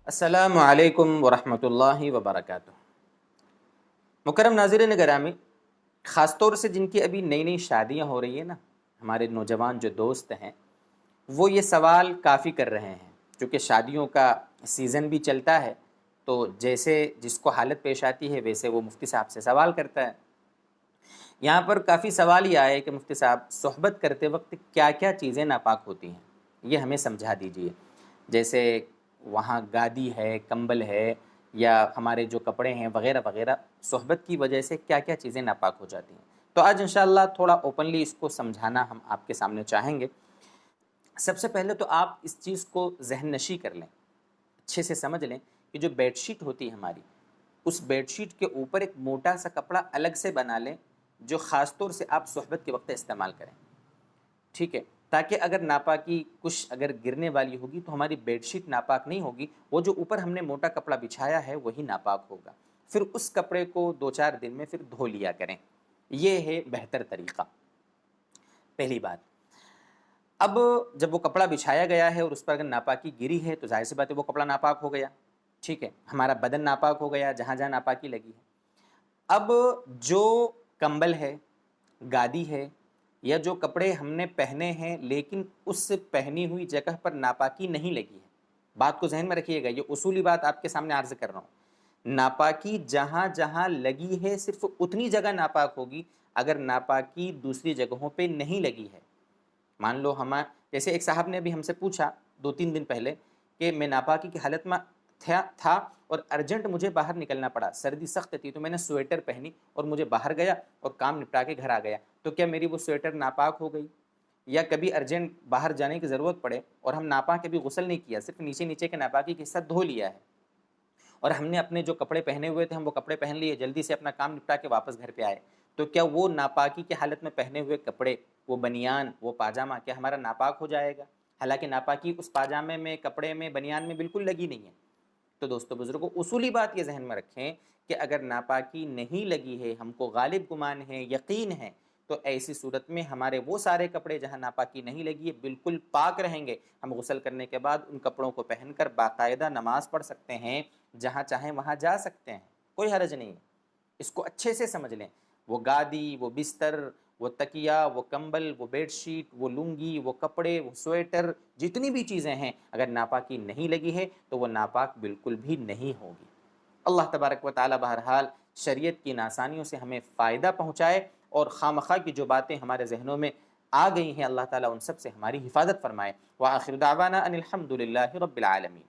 السلام علیکم ورحمۃ اللہ وبرکاتہ۔ مکرم ناظرین گرامی، خاص طور سے جن کی ابھی نئی نئی شادیاں ہو رہی ہیں نا، ہمارے نوجوان جو دوست ہیں وہ یہ سوال کافی کر رہے ہیں، چونکہ شادیوں کا سیزن بھی چلتا ہے تو جیسے جس کو حالت پیش آتی ہے ویسے وہ مفتی صاحب سے سوال کرتا ہے۔ یہاں پر کافی سوال یہ آئے کہ مفتی صاحب صحبت کرتے وقت کیا کیا چیزیں ناپاک ہوتی ہیں، یہ ہمیں سمجھا دیجئے۔ جیسے وہاں گادی ہے، کمبل ہے، یا ہمارے جو کپڑے ہیں وغیرہ وغیرہ، صحبت کی وجہ سے کیا کیا چیزیں ناپاک ہو جاتی ہیں۔ تو آج انشاءاللہ تھوڑا اوپنلی اس کو سمجھانا ہم آپ کے سامنے چاہیں گے۔ سب سے پہلے تو آپ اس چیز کو ذہن نشی کر لیں، اچھے سے سمجھ لیں کہ جو بیڈ شیٹ ہوتی ہے ہماری، اس بیڈ شیٹ کے اوپر ایک موٹا سا کپڑا الگ سے بنا لیں جو خاص طور سے آپ صحبت کے وقت استعمال کریں، ٹھیک ہے؟ تاکہ اگر ناپاکی کچھ اگر گرنے والی ہوگی تو ہماری بیڈ شیٹ ناپاک نہیں ہوگی، وہ جو اوپر ہم نے موٹا کپڑا بچھایا ہے وہی ناپاک ہوگا۔ پھر اس کپڑے کو 2-4 دن میں پھر دھو لیا کریں، یہ ہے بہتر طریقہ، پہلی بات۔ اب جب وہ کپڑا بچھایا گیا ہے اور اس پر اگر ناپاکی گری ہے تو ظاہر سی بات ہے وہ کپڑا ناپاک ہو گیا، ٹھیک ہے؟ ہمارا بدن ناپاک ہو گیا جہاں جہاں ناپاکی لگی ہے۔ اب جو کمبل ہے، گادی ہے، یا جو کپڑے ہم نے پہنے ہیں لیکن اس سے پہنی ہوئی جگہ پر ناپاکی نہیں لگی ہے، بات کو ذہن میں رکھیے گا، یہ اصولی بات آپ کے سامنے عرض کر رہا ہوں۔ ناپاکی جہاں جہاں لگی ہے صرف اتنی جگہ ناپاک ہوگی، اگر ناپاکی دوسری جگہوں پہ نہیں لگی ہے۔ مان لو جیسے ایک صاحب نے ابھی ہم سے پوچھا 2-3 دن پہلے کہ میں ناپاکی کی حالت میں تھا اور ارجنٹ مجھے باہر نکلنا پڑا، سردی سخت تھی تو میں نے سویٹر پہنی اور مجھے باہر گیا اور کام نپٹا کے گھر آ گیا، تو کیا میری وہ سویٹر ناپاک ہو گئی؟ یا کبھی ارجنٹ باہر جانے کی ضرورت پڑے اور ہم ناپاک کبھی غسل نہیں کیا، صرف نیچے نیچے کے ناپاکی کے حصہ دھو لیا ہے، اور ہم نے اپنے جو کپڑے پہنے ہوئے تھے ہم وہ کپڑے پہن لیے، جلدی سے اپنا کام نپٹا کے واپس گھر پہ آئے، تو کیا وہ ناپاکی کی حالت میں پہنے ہوئے کپڑے، وہ بنیان، وہ پاجامہ، کیا ہمارا ناپاک ہو جائے گا؟ حالانکہ ناپاکی اس پاجامے میں، کپڑے میں، بنیان میں بالکل لگی نہیں ہے۔ تو دوستو بزرگوں، اصولی بات یہ ذہن میں رکھیں کہ اگر ناپاکی نہیں لگی ہے، ہم کو غالب گمان ہے، یقین ہے، تو ایسی صورت میں ہمارے وہ سارے کپڑے جہاں ناپاکی نہیں لگی ہے بالکل پاک رہیں گے۔ ہم غسل کرنے کے بعد ان کپڑوں کو پہن کر باقاعدہ نماز پڑھ سکتے ہیں، جہاں چاہیں وہاں جا سکتے ہیں، کوئی حرج نہیں ہے۔ اس کو اچھے سے سمجھ لیں، وہ گادی، وہ بستر، وہ تکیہ، وہ کمبل، وہ بیڈ شیٹ، وہ لنگی، وہ کپڑے، وہ سویٹر، جتنی بھی چیزیں ہیں اگر ناپاکی نہیں لگی ہے تو وہ ناپاک بالکل بھی نہیں ہوگی۔ اللہ تبارک و تعالی بہرحال شریعت کی آسانیوں سے ہمیں فائدہ پہنچائے، اور خامخواہ کی جو باتیں ہمارے ذہنوں میں آ گئی ہیں اللہ تعالیٰ ان سب سے ہماری حفاظت فرمائے۔ وآخر دعوانا ان الحمد للہ رب العالمین۔